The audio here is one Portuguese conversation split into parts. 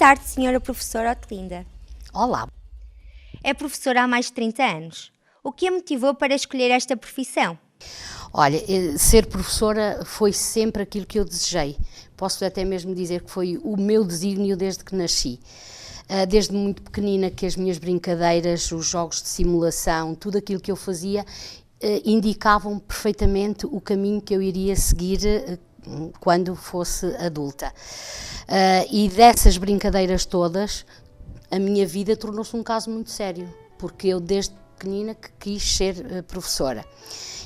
tarde, senhora professora Otelinda. Olá. É professora há mais de 30 anos. O que a motivou para escolher esta profissão? Olha, ser professora foi sempre aquilo que eu desejei. Posso até mesmo dizer que foi o meu desígnio desde que nasci. Desde muito pequenina que as minhas brincadeiras, os jogos de simulação, tudo aquilo que eu fazia, indicavam perfeitamente o caminho que eu iria seguir quando fosse adulta. E dessas brincadeiras todas, a minha vida tornou-se um caso muito sério, porque eu desde pequenina que quis ser professora.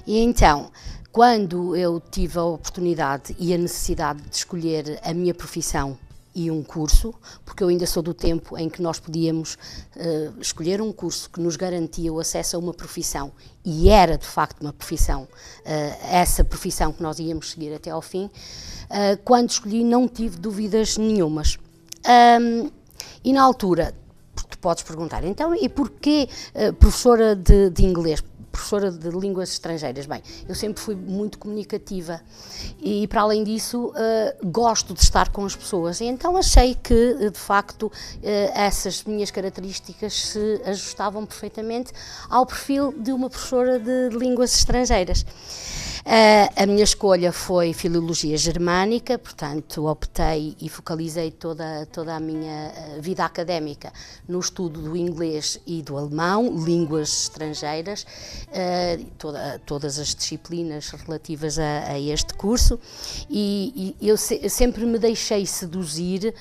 E então, quando eu tive a oportunidade e a necessidade de escolher a minha profissão e um curso, porque eu ainda sou do tempo em que nós podíamos escolher um curso que nos garantia o acesso a uma profissão, e era de facto uma profissão, essa profissão que nós íamos seguir até ao fim, quando escolhi não tive dúvidas nenhumas. E na altura, tu podes perguntar, então, e porquê professora de inglês? Professora de línguas estrangeiras. Bem, eu sempre fui muito comunicativa e, para além disso, gosto de estar com as pessoas. E então achei que, de facto, essas minhas características se ajustavam perfeitamente ao perfil de uma professora de línguas estrangeiras. A minha escolha foi Filologia Germânica, portanto optei e focalizei toda a minha vida académica no estudo do inglês e do alemão, línguas estrangeiras, todas as disciplinas relativas a este curso, e eu sempre me deixei seduzir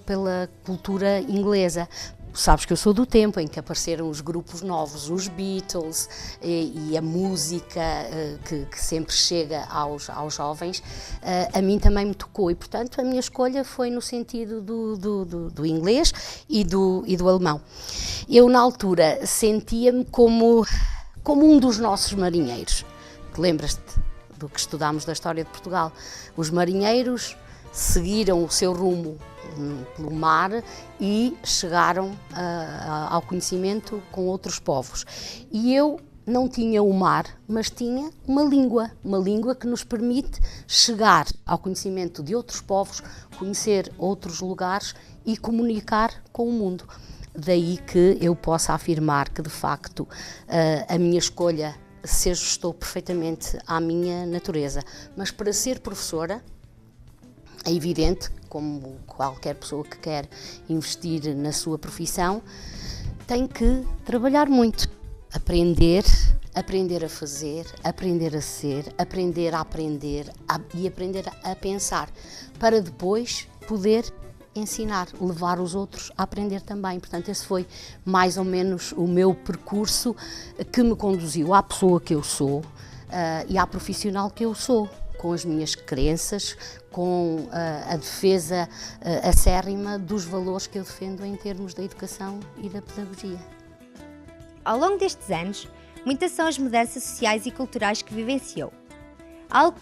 pela cultura inglesa. Sabes que eu sou do tempo em que apareceram os grupos novos, os Beatles e a música que sempre chega aos jovens, a mim também me tocou e, portanto, a minha escolha foi no sentido do inglês e do alemão. Eu, na altura, sentia-me como um dos nossos marinheiros. Lembras-te do que estudámos da história de Portugal? Os marinheiros seguiram o seu rumo pelo mar e chegaram ao conhecimento com outros povos. E eu não tinha o mar, mas tinha uma língua que nos permite chegar ao conhecimento de outros povos, conhecer outros lugares e comunicar com o mundo. Daí que eu possa afirmar que, de facto, a minha escolha se ajustou perfeitamente à minha natureza. Mas para ser professora, é evidente, como qualquer pessoa que quer investir na sua profissão, tem que trabalhar muito, aprender a fazer, aprender a ser, aprender a aprender e aprender a pensar, para depois poder ensinar, levar os outros a aprender também. Portanto, esse foi mais ou menos o meu percurso que me conduziu à pessoa que eu sou e à profissional que eu sou, com as minhas crenças, com a defesa acérrima dos valores que eu defendo em termos da educação e da pedagogia. Ao longo destes anos, muitas são as mudanças sociais e culturais que vivenciou. Algo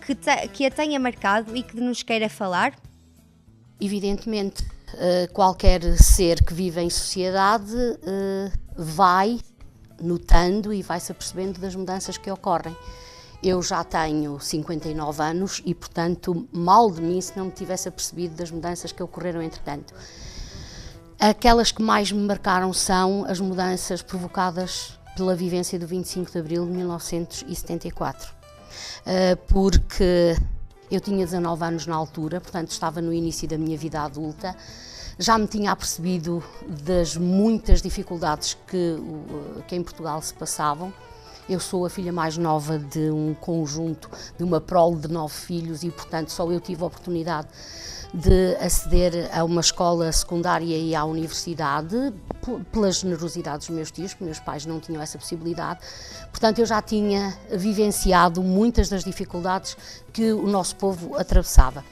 que a tenha marcado e que nos queira falar? Evidentemente, qualquer ser que vive em sociedade vai notando e vai-se apercebendo das mudanças que ocorrem. Eu já tenho 59 anos e, portanto, mal de mim se não me tivesse apercebido das mudanças que ocorreram entretanto. Aquelas que mais me marcaram são as mudanças provocadas pela vivência do 25 de Abril de 1974, porque eu tinha 19 anos na altura, portanto estava no início da minha vida adulta, já me tinha apercebido das muitas dificuldades que em Portugal se passavam. Eu sou a filha mais nova de um conjunto, de uma prole de 9 filhos e, portanto, só eu tive a oportunidade de aceder a uma escola secundária e à universidade pela generosidade dos meus tios, porque meus pais não tinham essa possibilidade. Portanto, eu já tinha vivenciado muitas das dificuldades que o nosso povo atravessava.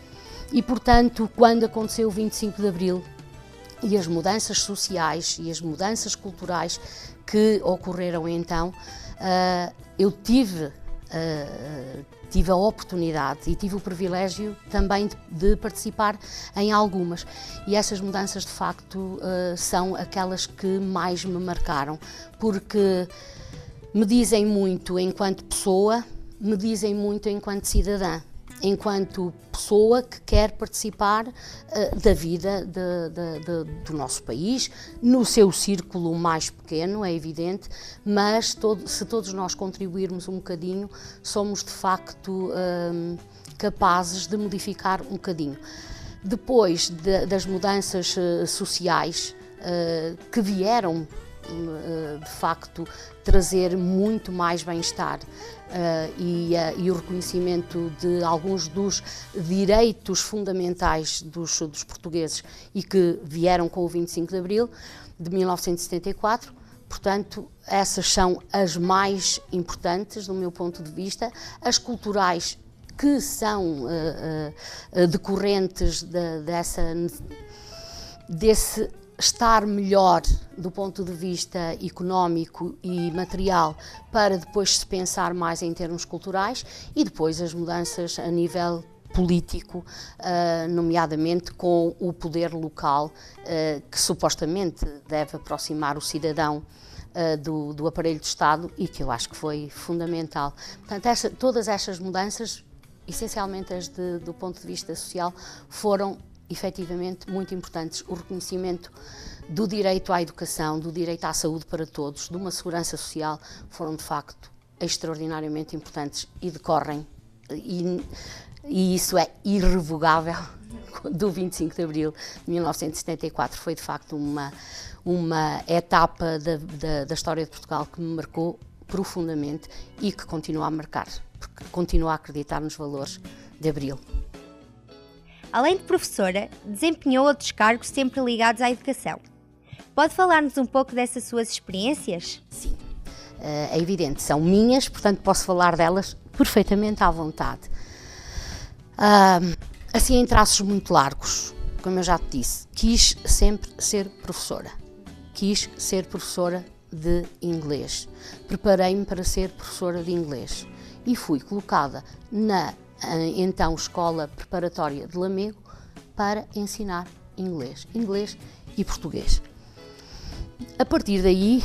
E, portanto, quando aconteceu o 25 de Abril e as mudanças sociais e as mudanças culturais que ocorreram então, eu tive a oportunidade e tive o privilégio também de participar em algumas, e essas mudanças de facto são aquelas que mais me marcaram, porque me dizem muito enquanto pessoa, me dizem muito enquanto cidadã, enquanto pessoa que quer participar da vida do nosso país, no seu círculo mais pequeno, é evidente, mas se todos nós contribuirmos um bocadinho, somos de facto capazes de modificar um bocadinho. Depois das mudanças sociais que vieram, de facto, trazer muito mais bem-estar e o reconhecimento de alguns dos direitos fundamentais dos portugueses e que vieram com o 25 de Abril de 1974. Portanto, essas são as mais importantes, do meu ponto de vista. As culturais, que são decorrentes desse estar melhor do ponto de vista económico e material, para depois se pensar mais em termos culturais, e depois as mudanças a nível político, nomeadamente com o poder local, que supostamente deve aproximar o cidadão do aparelho de Estado, e que eu acho que foi fundamental. Portanto, todas estas mudanças, essencialmente as do ponto de vista social, foram efetivamente muito importantes. O reconhecimento do direito à educação, do direito à saúde para todos, de uma segurança social, foram de facto extraordinariamente importantes e decorrem, e isso é irrevogável, do 25 de Abril de 1974. Foi de facto uma etapa da história de Portugal que me marcou profundamente e que continua a marcar, porque continua a acreditar nos valores de Abril. Além de professora, desempenhou outros cargos sempre ligados à educação. Pode falar-nos um pouco dessas suas experiências? Sim, é evidente, são minhas, portanto posso falar delas perfeitamente à vontade. Assim, em traços muito largos, como eu já te disse, quis sempre ser professora. Quis ser professora de inglês. Preparei-me para ser professora de inglês e fui colocada na então Escola Preparatória de Lamego para ensinar inglês e português. A partir daí,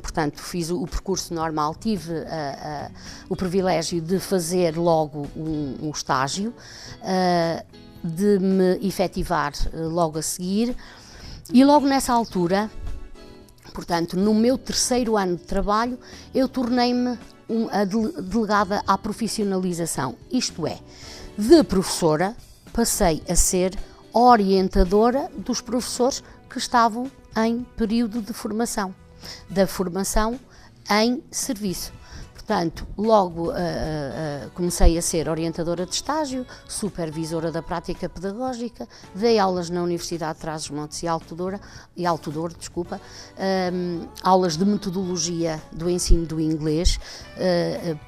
portanto, fiz o percurso normal, tive o privilégio de fazer logo um estágio, de me efetivar logo a seguir, e logo nessa altura, portanto, no meu terceiro ano de trabalho, eu tornei-me a delegada à profissionalização, isto é, de professora passei a ser orientadora dos professores que estavam em período de formação, da formação em serviço. Portanto, logo comecei a ser orientadora de estágio, supervisora da prática pedagógica, dei aulas na Universidade de Trás-os-Montes e Alto Douro, aulas de metodologia do ensino do inglês,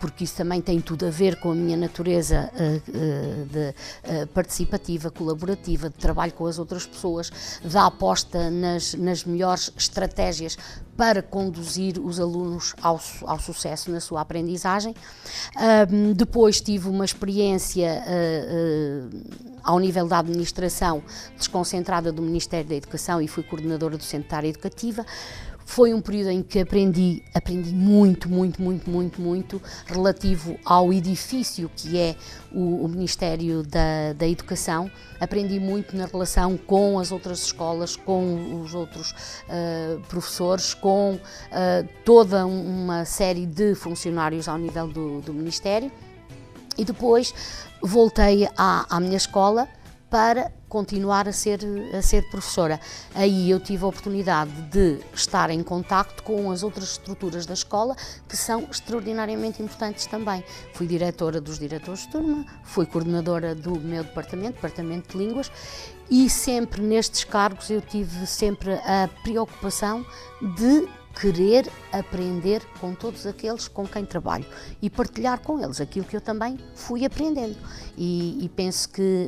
porque isso também tem tudo a ver com a minha natureza participativa, colaborativa, de trabalho com as outras pessoas, da aposta nas melhores estratégias para conduzir os alunos ao sucesso na sua aprendizagem. Depois tive uma experiência ao nível da administração desconcentrada do Ministério da Educação e fui coordenadora do Centro de Área Educativa. Foi um período em que aprendi muito relativo ao edifício que é o Ministério da Educação. Aprendi muito na relação com as outras escolas, com os outros professores, com toda uma série de funcionários ao nível do Ministério. E depois voltei à minha escola para continuar a ser professora. Aí eu tive a oportunidade de estar em contacto com as outras estruturas da escola, que são extraordinariamente importantes também. Fui diretora dos diretores de turma, fui coordenadora do meu departamento de línguas, e sempre nestes cargos eu tive sempre a preocupação de querer aprender com todos aqueles com quem trabalho e partilhar com eles aquilo que eu também fui aprendendo. E penso que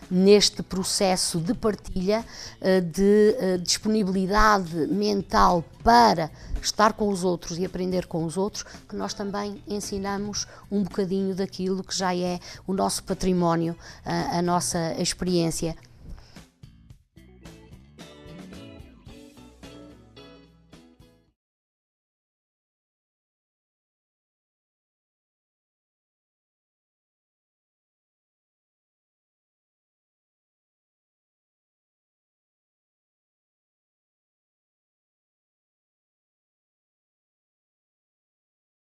neste processo de partilha, de disponibilidade mental para estar com os outros e aprender com os outros, que nós também ensinamos um bocadinho daquilo que já é o nosso património, a nossa experiência